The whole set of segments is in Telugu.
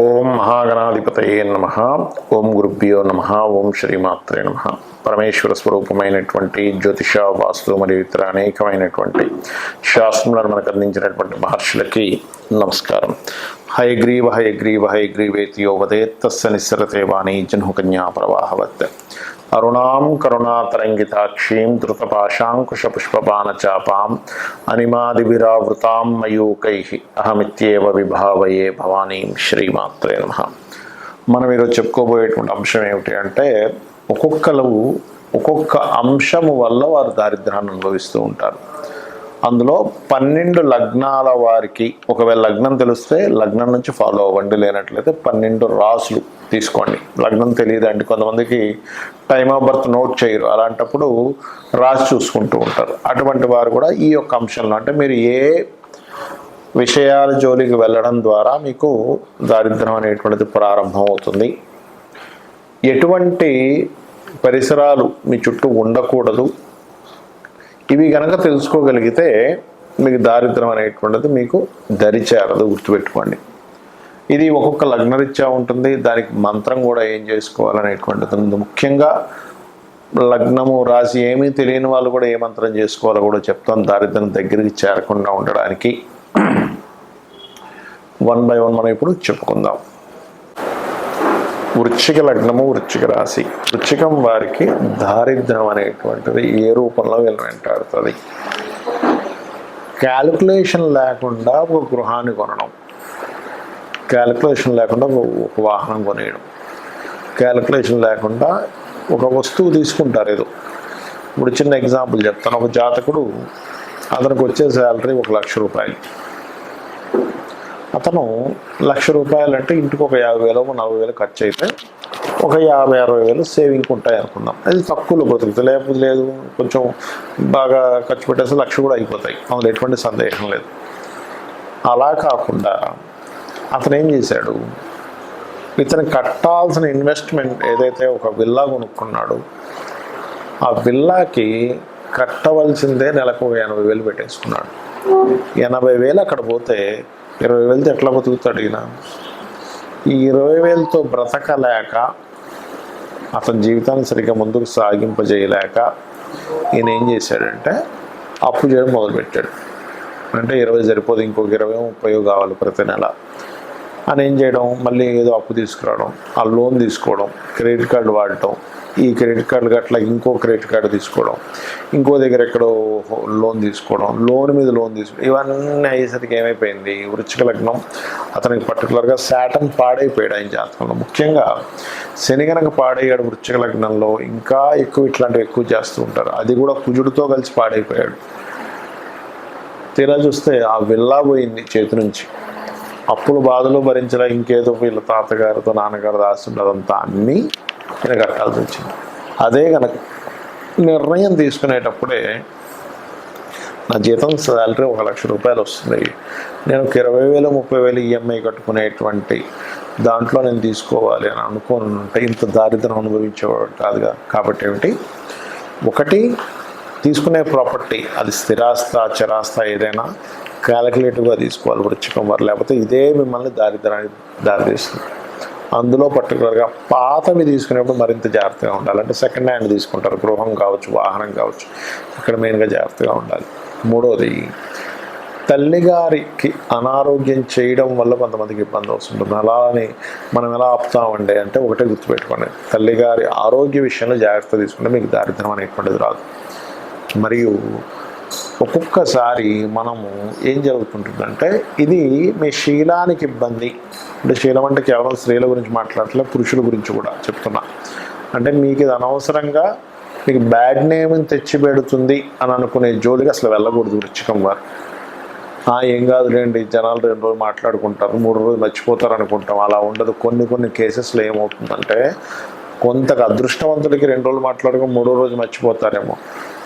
ఓం మహాగణాధిపతయే నమః. ఓం గురుభ్యో నమః. ఓం శ్రీమాత్రే నమః. పరమేశ్వర స్వరూపమైనటువంటి జ్యోతిష, వాస్తు మరియు ఇతర అనేకమైనటువంటి శాస్త్రములను మనకు అందించినటువంటి మహర్షులకి నమస్కారం. హయగ్రీవ హయగ్రీవ హయగ్రీవేతి యో వదేత్ తస్య నిస్సరతే వాణీ జహ్నుకన్యా ప్రవాహవత్. అరుణాం కరుణాతరంగితాక్షీం ధృతపాశాంకుశపుష్పబాణచాపాం అనిమాదివిరావృతాం మయూకైః అహమిత్యేవ విభావయే భవానీం శ్రీమాత్రే నమః. మనం ఈరోజు చెప్పుకోబోయేటువంటి అంశం ఏమిటి అంటే, ఒక్కొక్క అంశము వల్ల వారు దారిద్ర్యాన్ని అనుభవిస్తూ ఉంటారు. అందులో 12 లగ్నాల వారికి ఒకవేళ లగ్నం తెలిస్తే లగ్నం నుంచి ఫాలో అవ్వండి, లేనట్లయితే 12 రాసులు తీసుకోండి. లగ్నం తెలియదండి, కొంతమందికి టైమ్ ఆఫ్ బర్త్ నోట్ చేయరు, అలాంటప్పుడు రాసి చూసుకుంటూ ఉంటారు. అటువంటి వారు కూడా ఈ యొక్క అంశంలో, అంటే మీరు ఏ విషయాల జోలికి వెళ్ళడం ద్వారా మీకు దారిద్ర్యం అనేటువంటిది ప్రారంభం అవుతుంది, ఎటువంటి పరిసరాలు మీ చుట్టూ ఉండకూడదు, ఇవి కనుక తెలుసుకోగలిగితే మీకు దారిద్ర్యం అనేటువంటిది మీకు దరిచేరదు. గుర్తుపెట్టుకోండి, ఇది ఒక్కొక్క లగ్నరీత్యా ఉంటుంది. దానికి మంత్రం కూడా ఏం చేసుకోవాలనేటువంటిది ఉంది. ముఖ్యంగా లగ్నము రాశి ఏమీ తెలియని వాళ్ళు కూడా ఏ మంత్రం చేసుకోవాలో కూడా చెప్తాను, దారిద్ర్యం దగ్గరికి చేరకుండా ఉండడానికి. 1 by 1 మనం ఇప్పుడు చెప్పుకుందాం. వృశ్చిక లగ్నము, వృశ్చిక రాశి. వృశ్చికం వారికి దారిద్ర్యం అనేటువంటిది ఏ రూపంలో వీళ్ళు వెంటాడుతుంది? క్యాలిక్యులేషన్ లేకుండా ఒక గృహాన్ని కొనడం, క్యాలిక్యులేషన్ లేకుండా ఒక వాహనం కొనేయడం, క్యాలిక్యులేషన్ లేకుండా ఒక వస్తువు తీసుకుంటారు ఏదో. ఇప్పుడు చిన్న ఎగ్జాంపుల్ చెప్తాను. ఒక జాతకుడు, అతనికి వచ్చే శాలరీ 1 లక్ష రూపాయలు. అతను 1 లక్ష రూపాయలు అంటే ఇంటికి ఒక 50,000 40,000 ఖర్చు అయితే ఒక 50-60,000 సేవింగ్ ఉంటాయి అనుకుందాం. అది తక్కువలో బ్రతుకుతుంది. లేకపోతే లేదు, కొంచెం బాగా ఖర్చు పెట్టేస్తే 1 లక్ష కూడా అయిపోతాయి, అందులో ఎటువంటి సందేహం లేదు. అలా కాకుండా అతను ఏం చేశాడు, ఇతను కట్టాల్సిన ఇన్వెస్ట్మెంట్ ఏదైతే ఒక విల్లా కొనుక్కున్నాడు, ఆ విల్లాకి కట్టవలసిందే నెలకు 80,000 పెట్టేసుకున్నాడు. 80,000 అక్కడ పోతే 20,000తో ఎట్లా బతుకుతాడు ఈయన? ఈ 20,000తో బ్రతకలేక, అతని జీవితాన్ని సరిగ్గా ముందుకు సాగింపజేయలేక ఈయన ఏం చేశాడంటే అప్పు చేయడం మొదలుపెట్టాడు. అంటే 20 సరిపోదు, ఇంకొక 20-30 కావాలి ప్రతి నెల అని ఏం చేయడం, మళ్ళీ ఏదో అప్పు తీసుకురావడం, ఆ లోన్ తీసుకోవడం, క్రెడిట్ కార్డు వాడటం, ఈ క్రెడిట్ కార్డు అట్లా ఇంకో క్రెడిట్ కార్డు తీసుకోవడం, ఇంకో దగ్గర ఎక్కడో లోన్ తీసుకోవడం, లోన్ మీద లోన్ తీసుకోవడం, ఇవన్నీ అయ్యేసరికి ఏమైపోయింది, వృశ్చిక లగ్నం అతనికి పర్టికులర్గా శాటర్న్ పాడైపోయాడు ఆయన జాతకంలో. ముఖ్యంగా శని కనుక పాడయ్యాడు వృశ్చిక లగ్నంలో, ఇంకా ఎక్కువ ఇట్లాంటివి ఎక్కువ చేస్తూ ఉంటారు. అది కూడా కుజుడితో కలిసి పాడైపోయాడు. తీరా చూస్తే ఆ విల్లా పోయింది చేతి నుంచి, అప్పులు బాధలు భరించడం, ఇంకేదో వీళ్ళ తాతగారితో నాన్నగారు రాస్తుండే అదంతా అన్నీ నేను కట్టాల్సి వచ్చింది. అదే కనుక నిర్ణయం తీసుకునేటప్పుడే, నా జీతం శాలరీ 1 లక్ష రూపాయలు వస్తుంది, నేను 20,000-30,000 ఈఎంఐ కట్టుకునేటువంటి దాంట్లో నేను తీసుకోవాలి అని అనుకుంటే ఇంత దారిద్ర్యం అనుభవించేవాడు కాదుగా. కాబట్టి ఏమిటి, ఒకటి తీసుకునే ప్రాపర్టీ, అది స్థిరాస్త చరాస్త ఏదైనా క్యాలిక్యులేటివ్గా తీసుకోవాలి వృశ్చికం వారు, లేకపోతే ఇదే మిమ్మల్ని దారిద్ర్యానికి దారితీస్తుంది. అందులో పర్టికులర్గా పాతవి తీసుకునేప్పుడు మరింత జాగ్రత్తగా ఉండాలి. అంటే సెకండ్ హ్యాండ్ తీసుకుంటారు, గృహం కావచ్చు, వాహనం కావచ్చు, ఇక్కడ మెయిన్గా జాగ్రత్తగా ఉండాలి. మూడోది, తల్లిగారికి అనారోగ్యం చేయడం వల్ల కొంతమందికి ఇబ్బంది వస్తుంటుంది. అలానే మనం ఎలా ఆపుతామండి అంటే, ఒకటే గుర్తుపెట్టుకోండి, తల్లిగారి ఆరోగ్య విషయంలో జాగ్రత్త తీసుకుంటే మీకు దారిద్ర్యం అనేటువంటిది రాదు. మరియు ఒక్కొక్కసారి మనము ఏం జరుగుతుంటుందంటే, ఇది మీ శీలానికి ఇబ్బంది. అంటే శీలం అంటే కేవలం స్త్రీల గురించి మాట్లాడట్లేదు, పురుషుల గురించి కూడా చెప్తున్నా. అంటే మీకు ఇది అనవసరంగా మీకు బ్యాడ్ నేమ్ని తెచ్చిపెడుతుంది అని అనుకునే జోలికి అసలు వెళ్ళకూడదు వృశ్చికం వారు. ఏం కాదులేండి, జనాలు 2 రోజులు మాట్లాడుకుంటారు, 3 రోజులు మర్చిపోతారు అనుకుంటాం. అలా ఉండదు. కొన్ని కేసెస్లో ఏమవుతుందంటే, కొంతకు అదృష్టవంతుడికి 2 రోజులు మాట్లాడుకుని 3వ రోజు మర్చిపోతారేమో.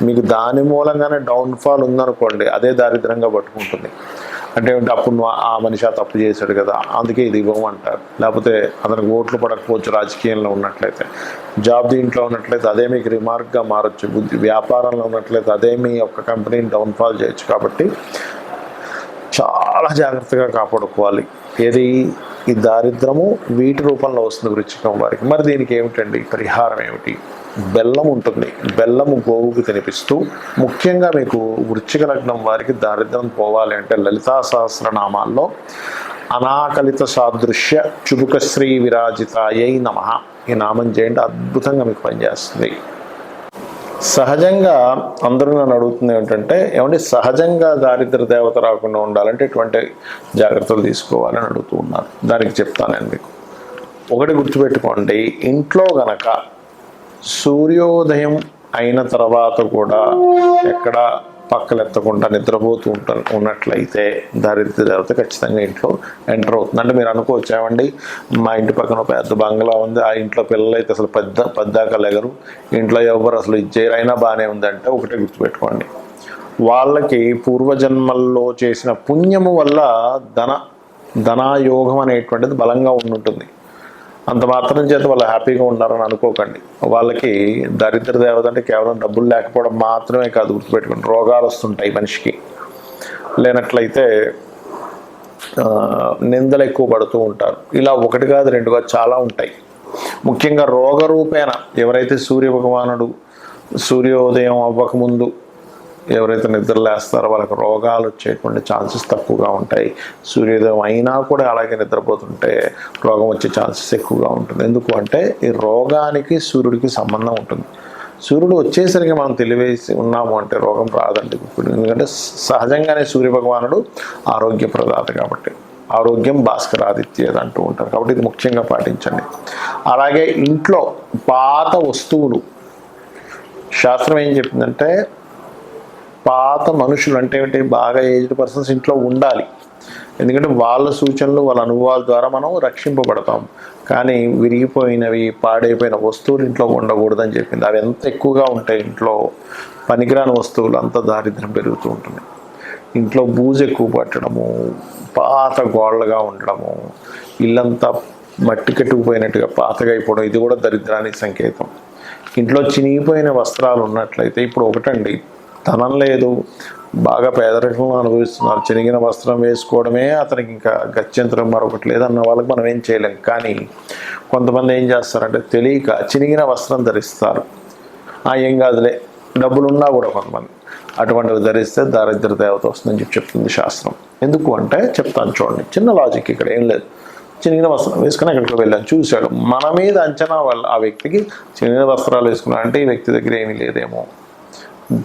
మీకు దాని మూలంగానే డౌన్ఫాల్ ఉందనుకోండి, అదే దారిద్రంగా పట్టుకుంటుంది. అంటే అప్పుడు ఆ మనిషి తప్పు చేశాడు కదా, అందుకే ఇది ఇవ్వమంటారు. లేకపోతే అతనికి ఓట్లు పడకపోవచ్చు రాజకీయంలో ఉన్నట్లయితే, జాబ్ దీంట్లో ఉన్నట్లయితే అదే మీకు రిమార్క్గా మారచ్చు, వ్యాపారంలో ఉన్నట్లయితే అదే మీ యొక్క కంపెనీని డౌన్ఫాల్ చేయొచ్చు. కాబట్టి చాలా జాగ్రత్తగా కాపాడుకోవాలి. ఏది ఈ దారిద్రము వీటి రూపంలో వస్తుంది వృశ్చికం వారికి. మరి దీనికి ఏమిటండి పరిహారం ఏమిటి? బెల్లం ఉంటుంది. బెల్లము గోవుకు తినిపిస్తూ, ముఖ్యంగా మీకు వృశ్చిక లగ్నం వారికి దారిద్రం పోవాలి అంటే లలితా సహస్రనామాల్లో అనాకలిత సాదృశ్య చుబుకశ్రీ విరాజితాయై నమః ఈ నామం చేయండి, అద్భుతంగా మీకు పనిచేస్తుంది. సహజంగా అందరూ నన్ను అడుగుతుంది ఏంటంటే, ఏమంటే సహజంగా దారిద్ర దేవత రాకుండా ఉండాలంటే ఎటువంటి జాగ్రత్తలు తీసుకోవాలని అడుగుతూ ఉన్నారు. దానికి చెప్తాను నేను మీకు. ఒకటి గుర్తుపెట్టుకోండి, ఇంట్లో గనక సూర్యోదయం అయిన తర్వాత కూడా ఎక్కడ పక్కలెత్తకుండా నిద్రపోతూ ఉన్నట్లయితే దారిద్ర దేవత ఖచ్చితంగా ఇంట్లో ఎంటర్ అవుతుంది. అంటే మీరు అనుకోవచ్చు, ఏమండి మా ఇంటి పక్కన పెద్ద బంగ్లా ఉంది, ఆ ఇంట్లో పిల్లలు అయితే అసలు పెద్దాక లేగరు, ఇంట్లో ఎవరు అసలు ఇచ్చేరు, అయినా బాగానే ఉందంటే ఒకటే గుర్తుపెట్టుకోండి, వాళ్ళకి పూర్వజన్మల్లో చేసిన పుణ్యము వల్ల ధనాయోగం అనేటువంటిది బలంగా ఉంటుంది. అంత మాత్రం చేత వాళ్ళు హ్యాపీగా ఉన్నారని అనుకోకండి. వాళ్ళకి దరిద్ర దేవత అంటే కేవలం డబ్బులు లేకపోవడం మాత్రమే కాదు, గుర్తుపెట్టుకోండి, రోగాలు వస్తుంటాయి మనిషికి. లేనట్లయితే నిందలు ఎక్కువ పడుతూ ఉంటారు. ఇలా ఒకటి కాదు రెండు కాదు చాలా ఉంటాయి. ముఖ్యంగా రోగరూపేణ ఎవరైతే సూర్య భగవానుడు సూర్యోదయం అవ్వకముందు ఎవరైతే నిద్రలేస్తారో వాళ్ళకి రోగాలు వచ్చేటువంటి ఛాన్సెస్ తక్కువగా ఉంటాయి. సూర్యోదయం అయినా కూడా అలాగే నిద్రపోతుంటే రోగం వచ్చే ఛాన్సెస్ ఎక్కువగా ఉంటుంది. ఎందుకు అంటే ఈ రోగానికి సూర్యుడికి సంబంధం ఉంటుంది. సూర్యుడు వచ్చేసరికి మనం తెలివేసి ఉన్నాము అంటే రోగం రాదండి. ఎందుకంటే సహజంగానే సూర్య భగవానుడు ఆరోగ్య ప్రదాత కాబట్టి, ఆరోగ్యం భాస్కరాదిత్యేది అంటూ ఉంటారు. కాబట్టి ఇది ముఖ్యంగా పాటించండి. అలాగే ఇంట్లో పాత వస్తువులు, శాస్త్రం ఏం చెప్పిందంటే పాత మనుషులు అంటే ఏంటి, బాగా ఏజ్డ్ పర్సన్స్ ఇంట్లో ఉండాలి. ఎందుకంటే వాళ్ళ సూచనలు వాళ్ళ అనుభవాల ద్వారా మనం రక్షింపబడతాం. కానీ విరిగిపోయినవి పాడైపోయిన వస్తువులు ఇంట్లో ఉండకూడదని చెప్పింది. అవి ఎంత ఎక్కువగా ఉంటాయి ఇంట్లో, పనికిరాని వస్తువులు అంత దారిద్ర్యం పెరుగుతూ ఉంటుంది. ఇంట్లో బూజు ఎక్కువ పట్టడము, పాత గోడలుగా ఉండడము, ఇల్లంతా మట్టి కట్టుకుపోయినట్టుగా పాతగా అయిపోవడం, ఇది కూడా దరిద్రానికి సంకేతం. ఇంట్లో చినిగిపోయిన వస్త్రాలు ఉన్నట్లయితే, ఇప్పుడు ఒకటండి, ధనం లేదు, బాగా పేదరికంలో అనుభవిస్తున్నారు, చినిగిన వస్త్రం వేసుకోవడమే అతనికి ఇంకా గత్యంతరం మరొకటి లేదన్న వాళ్ళకి మనం ఏం చేయలేం. కానీ కొంతమంది ఏం చేస్తారంటే తెలియక చినిగిన వస్త్రం ధరిస్తారు. ఏం కాదులే, డబ్బులున్నా కూడా కొంతమంది అటువంటివి ధరిస్తే దారిద్ర దేవత వస్తుందని చెప్తుంది శాస్త్రం. ఎందుకు అంటే చెప్తాను చూడండి, చిన్న లాజిక్ ఇక్కడ ఏం లేదు. చినిగిన వస్త్రం వేసుకుని ఎక్కడికి వెళ్ళాను, చూశాడు, మన మీద అంచనా వల్ల ఆ వ్యక్తికి చినిగిన వస్త్రాలు వేసుకున్నాడు అంటే ఈ వ్యక్తి దగ్గర ఏమీ లేదేమో,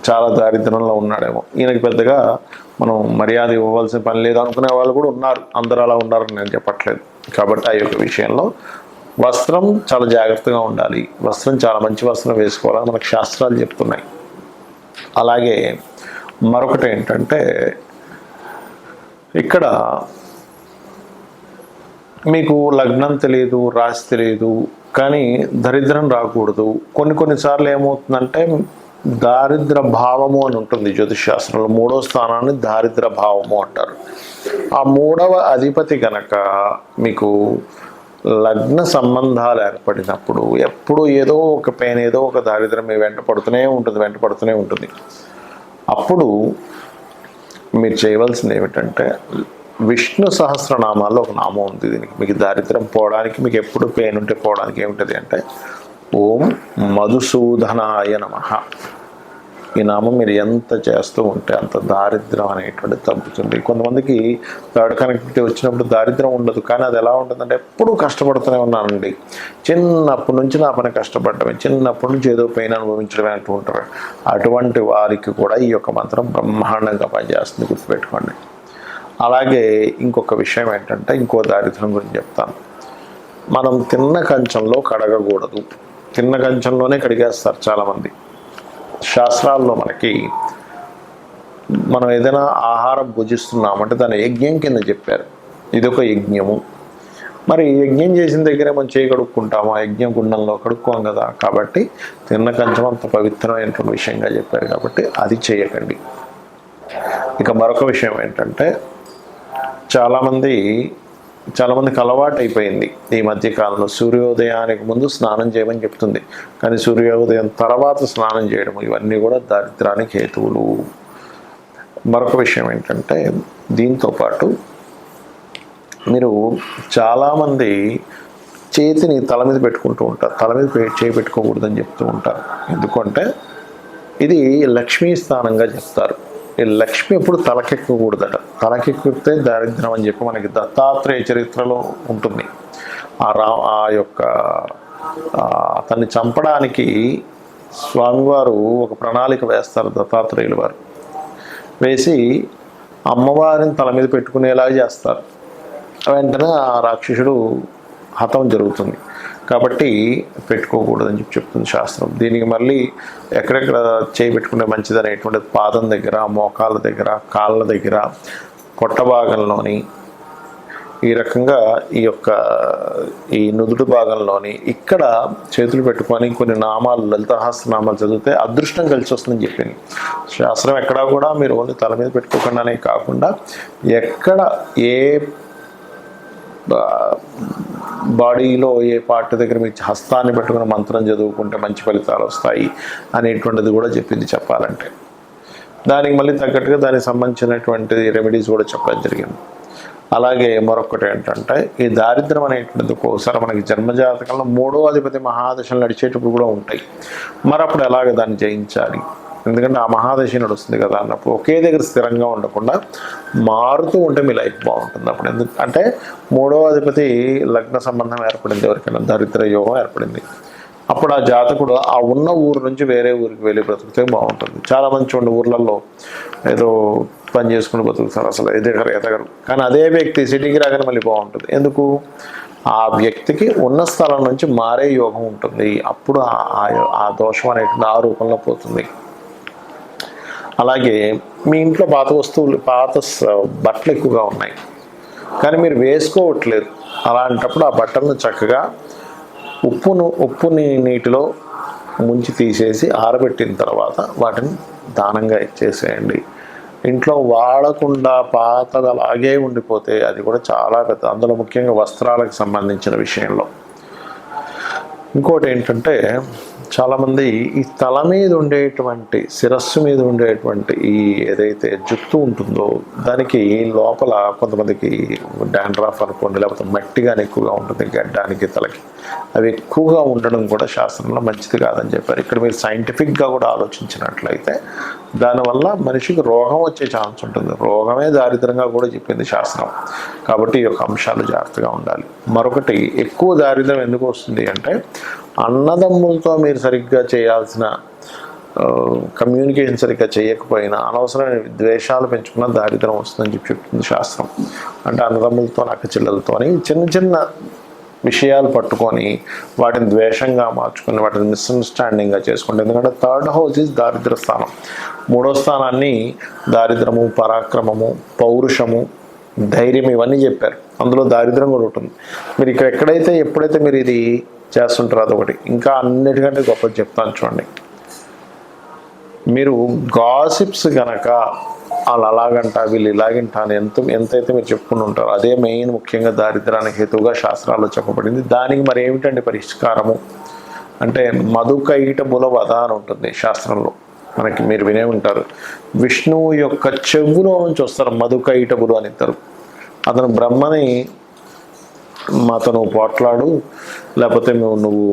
చాలా దారిద్ర్యంలో ఉన్నాడేమో, ఈయనకి పెద్దగా మనం మర్యాద ఇవ్వవలసిన పని లేదు అనుకునే వాళ్ళు కూడా ఉన్నారు. అందరూ అలా ఉన్నారని నేను చెప్పట్లేదు. కాబట్టి ఆ యొక్క విషయంలో వస్త్రం చాలా జాగ్రత్తగా ఉండాలి. వస్త్రం చాలా మంచి వస్త్రం వేసుకోవాలని మనకు శాస్త్రాలు చెప్తున్నాయి. అలాగే మరొకటి ఏంటంటే, ఇక్కడ మీకు లగ్నం తెలియదు, రాశి తెలియదు, కానీ దరిద్రం రాకూడదు. కొన్నిసార్లు ఏమవుతుందంటే దారిద్ర భావము అని ఉంటుంది జ్యోతిష్ శాస్త్రంలో. 3వ స్థానాన్ని దారిద్ర భావము అంటారు. ఆ 3వ అధిపతి గనక మీకు లగ్న సంబంధాలు ఏర్పడినప్పుడు ఎప్పుడు ఏదో ఒక పెయిన్, ఏదో ఒక దారిద్రం వెంట పడుతూనే ఉంటుంది. అప్పుడు మీరు చేయవలసింది ఏమిటంటే, విష్ణు సహస్రనామాల్లో ఒక నామం ఉంది దీనికి. మీకు దారిద్రం పోవడానికి, మీకు ఎప్పుడు పెయిన్ ఉంటే పోవడానికి ఏమిటది అంటే ఓం మధుసూదనాయ నమః. ఈ నామం మీరు ఎంత చేస్తూ ఉంటే అంత దారిద్రం అనేటువంటిది తగ్గుతుంది. కొంతమందికి థర్డ్ కనెక్టివిటీ వచ్చినప్పుడు దారిద్రం ఉండదు, కానీ అది ఎలా ఉంటుందంటే ఎప్పుడూ కష్టపడుతూనే ఉన్నానండి, చిన్నప్పటి నుంచి నా పని కష్టపడటమే, చిన్నప్పటి నుంచి ఏదో పెయిన్ అనుభవించడమే అంటూ ఉంటారు. అటువంటి వారికి కూడా ఈ యొక్క మంత్రం బ్రహ్మాండంగా పనిచేస్తుంది, గుర్తుపెట్టుకోండి. అలాగే ఇంకొక విషయం ఏంటంటే, ఇంకో దారిద్రం గురించి చెప్తాను. మనం తిన్న కంచంలో కడగకూడదు. తిన్న కంచంలోనే కడిగేస్తారు చాలామంది. శాస్త్రాల్లో మనకి మనం ఏదైనా ఆహారం భుజిస్తున్నామంటే దాన్ని యజ్ఞం కింద చెప్పారు. ఇదొక యజ్ఞము. మరి యజ్ఞం చేసిన దగ్గరే మనం చేయి కడుక్కుంటాము, ఆ యజ్ఞం గుండంలో కడుక్కోం కదా. కాబట్టి తిన్న కంచం అంత పవిత్రమైనటువంటి విషయంగా చెప్పారు, కాబట్టి అది చేయకండి. ఇక మరొక విషయం ఏంటంటే, చాలామందికి అలవాటు అయిపోయింది ఈ మధ్యకాలంలో సూర్యోదయానికి ముందు స్నానం చేయమని చెప్తుంది, కానీ సూర్యోదయం తర్వాత స్నానం చేయడం, ఇవన్నీ కూడా దారిద్రానికి హేతువులు. మరొక విషయం ఏంటంటే దీంతో పాటు మీరు చాలామంది చేతిని తల మీద పెట్టుకుంటూ ఉంటారు, తల మీద చేయి పెట్టుకోకూడదని చెప్తూ ఉంటారు. ఎందుకంటే ఇది లక్ష్మీ స్థానంగా చెప్తారు. ఈ లక్ష్మి ఎప్పుడు తలకెక్కకూడదట, తలకెక్కితే దారిద్ర్యం అని చెప్పి మనకి దత్తాత్రేయ చరిత్రలో ఉంటుంది. ఆ యొక్క అతన్ని చంపడానికి స్వామివారు ఒక ప్రణాళిక వేస్తారు, దత్తాత్రేయుల వారు వేసి అమ్మవారిని తల మీద పెట్టుకునేలా చేస్తారు. వెంటనే ఆ రాక్షసుడు హతం జరుగుతుంది. కాబట్టి పెట్టుకోకూడదని చెప్తుంది శాస్త్రం. దీనికి మళ్ళీ ఎక్కడెక్కడ చేయి పెట్టుకుంటే మంచిది అనేటువంటిది పాదం దగ్గర, మోకాళ్ళ దగ్గర, కాళ్ళ దగ్గర, పొట్ట భాగంలోని, ఈ రకంగా ఈ నుదుటి భాగంలోని ఇక్కడ చేతులు పెట్టుకొని కొన్ని నామాలు, లలితహాస్యనామాలు చదివితే అదృష్టం కలిసి వస్తుందని చెప్పింది శాస్త్రం. ఎక్కడా కూడా మీరు ఓన్లీ తల మీద పెట్టుకోకుండానే కాకుండా ఎక్కడ ఏ బాడీలో ఏ పార్ట్ దగ్గర మీ హస్తాన్ని పెట్టుకుని మంత్రం చదువుకుంటే మంచి ఫలితాలు వస్తాయి అనేటువంటిది కూడా చెప్పింది చెప్పాలంటే. దానికి మళ్ళీ తగ్గట్టుగా దానికి సంబంధించినటువంటి రెమెడీస్ కూడా చెప్పడం జరిగింది. అలాగే మరొకటి ఏంటంటే ఈ దారిద్ర్యం అనేటువంటిది ఒక్కోసారి మనకి జన్మజాతకంలో 3వ అధిపతి మహాదశలు నడిచేటప్పుడు కూడా ఉంటాయి. మరి అప్పుడు ఎలాగ దాన్ని జయించాలి? ఎందుకంటే ఆ మహాదశ నడుస్తుంది కదా అన్నప్పుడు ఒకే దగ్గర స్థిరంగా ఉండకుండా మారుతూ ఉంటే మీ లైఫ్ బాగుంటుంది. అప్పుడు ఎందుకంటే 3వ అధిపతి లగ్న సంబంధం ఏర్పడింది, ఎవరికైనా దరిద్ర యోగం ఏర్పడింది. అప్పుడు ఆ జాతకుడు ఆ ఉన్న ఊరు నుంచి వేరే ఊరికి వెళ్ళి బ్రతికితే బాగుంటుంది. చాలామంది చూడండి ఊర్లలో ఏదో పని చేసుకుని బతుకుతారు, అసలు ఎదగరు. కానీ అదే వ్యక్తి సిటీకి రాగానే మళ్ళీ బాగుంటుంది. ఎందుకు? ఆ వ్యక్తికి ఉన్న స్థలం నుంచి మారే యోగం ఉంటుంది. అప్పుడు ఆ దోషం అనేటువంటి ఆ రూపంలో పోతుంది. అలాగే మీ ఇంట్లో పాత వస్తువులు, పాత బట్టలు ఎక్కువగా ఉన్నాయి కానీ మీరు వేసుకోవట్లేదు. అలాంటప్పుడు ఆ బట్టలను చక్కగా ఉప్పుని నీటిలో ముంచి తీసేసి ఆరబెట్టిన తర్వాత వాటిని దానంగా ఇచ్చేసేయండి. ఇంట్లో వాడకుండా పాతగా అలాగే ఉండిపోతే అది కూడా చాలా పెద్ద, అందులో ముఖ్యంగా వస్త్రాలకు సంబంధించిన విషయంలో. ఇంకోటి ఏంటంటే చాలామంది ఈ తల మీద ఉండేటువంటి, శిరస్సు మీద ఉండేటువంటి ఈ ఏదైతే జుట్టు ఉంటుందో దానికి లోపల కొంతమందికి డాండ్రాఫ్ అనుకోండి, లేకపోతే మట్టి కానీ ఎక్కువగా ఉంటుంది గడ్డానికి, తలకి. అవి ఎక్కువగా ఉండడం కూడా శాస్త్రంలో మంచిది కాదని చెప్పారు. ఇక్కడ మీరు సైంటిఫిక్గా కూడా ఆలోచించినట్లయితే దానివల్ల మనిషికి రోగం వచ్చే ఛాన్స్ ఉంటుంది. రోగమే దారిద్రంగా కూడా చెప్పింది శాస్త్రం. కాబట్టి ఈ యొక్క అంశాలు జాగ్రత్తగా ఉండాలి. మరొకటి, ఎక్కువ దారిద్రం ఎందుకు వస్తుంది అంటే అన్నదమ్ములతో మీరు సరిగ్గా చేయాల్సిన కమ్యూనికేషన్ సరిగ్గా చేయకపోయినా అనవసరమైన ద్వేషాలు పెంచుకున్న దారిద్రం వస్తుందని చెప్తుంది శాస్త్రం. అంటే అన్నదమ్ములతో, అక్కచెల్లెలతో చిన్న చిన్న విషయాలు పట్టుకొని వాటిని ద్వేషంగా మార్చుకొని వాటిని మిస్అండర్స్టాండింగ్గా చేసుకుంటే, ఎందుకంటే 3rd హౌస్ ఈజ్ దారిద్ర స్థానం. 3వ స్థానాన్ని దారిద్రము, పరాక్రమము, పౌరుషము, ధైర్యం ఇవన్నీ చెప్పారు. అందులో దారిద్రం కూడా ఉంటుంది. మీరు ఇక్కడ ఎప్పుడైతే మీరు ఇది చేస్తుంటారు అదొకటి. ఇంకా అన్నిటికంటే గొప్పది చెప్తాను చూడండి. మీరు గాసిప్స్ గనక వాళ్ళు అలాగంట వీళ్ళు ఇలాగంట అని ఎంతైతే మీరు చెప్పుకుని ఉంటారో అదే మెయిన్ ముఖ్యంగా దారిద్రానికి హేతువుగా శాస్త్రాల్లో చెప్పబడింది. దానికి మరి ఏమిటండి పరిష్కారము అంటే మధుకైటబుల వధ అని ఉంటుంది శాస్త్రంలో. మనకి మీరు వినే ఉంటారు, విష్ణువు యొక్క చెవులో నుంచి వస్తారు మధుకైటబులు అని ఇద్దరు. అతను బ్రహ్మని మాతో నువ్వు పోట్లాడు, లేకపోతే నువ్వు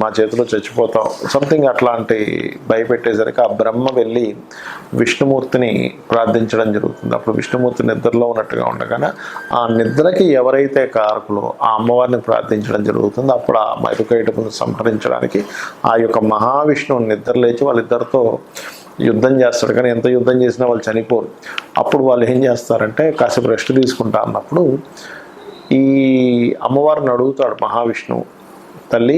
మా చేతిలో చచ్చిపోతావు, సంథింగ్ అట్లాంటి భయపెట్టేసరికి ఆ బ్రహ్మ వెళ్ళి విష్ణుమూర్తిని ప్రార్థించడం జరుగుతుంది. అప్పుడు విష్ణుమూర్తి నిద్రలో ఉన్నట్టుగా ఉండగానే ఆ నిద్రకి ఎవరైతే కారకులో ఆ అమ్మవారిని ప్రార్థించడం జరుగుతుంది. అప్పుడు ఆ మధుకైటపుని సంహరించడానికి ఆ యొక్క మహావిష్ణువు నిద్ర లేచి వాళ్ళిద్దరితో యుద్ధం చేస్తాడు. కానీ ఎంత యుద్ధం చేసినా వాళ్ళు చనిపోరు. అప్పుడు వాళ్ళు ఏం చేస్తారంటే కాసేపు రెస్ట్ తీసుకుంటా అన్నప్పుడు ఈ అమ్మవారిని అడుగుతాడు మహావిష్ణువు, తల్లి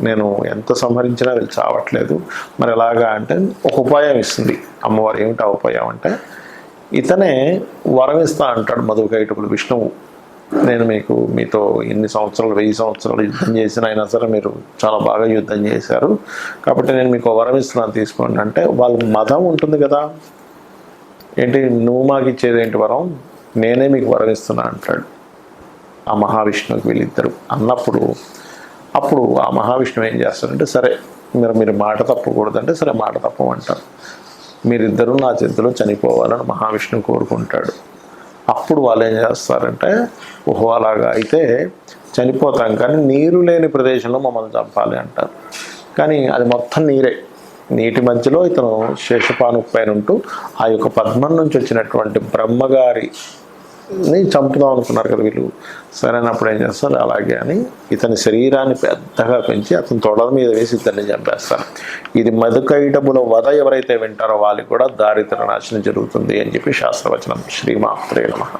నేను ఎంత సంహరించినా వీళ్ళు చావట్లేదు, మరి ఎలాగా అంటే ఒక ఉపాయం ఇస్తుంది అమ్మవారు. ఏమిటి ఆ ఉపాయం అంటే, ఇతనే వరం ఇస్తా అంటాడు మధుకైటపులు విష్ణువు. నేను మీతో ఎన్ని సంవత్సరాలు 1000 సంవత్సరాలు యుద్ధం చేసిన అయినా సరే మీరు చాలా బాగా యుద్ధం చేశారు, కాబట్టి నేను మీకు వరం ఇస్తున్నాను తీసుకోండి అంటే, వాళ్ళ మదం ఉంటుంది కదా, ఏంటి నువ్వు మాకు ఇచ్చేది ఏంటి వరం, నేనే మీకు వరం ఇస్తున్నా అంటాడు ఆ మహావిష్ణువుకి వీళ్ళిద్దరు అన్నప్పుడు. అప్పుడు ఆ మహావిష్ణువు ఏం చేస్తారంటే, సరే మీరు మాట తప్పకూడదంటే సరే మాట తప్పమంటారు. మీరిద్దరూ నా చేతిలో చనిపోవాలని మహావిష్ణువు కోరుకుంటాడు. అప్పుడు వాళ్ళు ఏం చేస్తారంటే, ఓహో అలాగా అయితే చనిపోతాం, కానీ నీరు లేని ప్రదేశంలో మమ్మల్ని చంపాలి అంటారు. కానీ అది మొత్తం నీరే. నీటి మధ్యలో ఇతను శేషపాను పైన ఉంటూ ఆ యొక్క పద్మం నుంచి వచ్చినటువంటి బ్రహ్మగారిని చంపుదాం అనుకున్నారు కదా వీళ్ళు. సరైనప్పుడు ఏం చేస్తారు, అలాగే అని ఇతని శరీరాన్ని పెద్దగా పెంచి అతని తొడల మీద వేసి ఇతన్ని చంపేస్తారు. ఇది మధుకైటముల వధ ఎవరైతే వింటారో వాళ్ళకి కూడా దారిద్ర నాశనం జరుగుతుంది అని చెప్పి శాస్త్రవచనం. శ్రీమాత్రే నమః.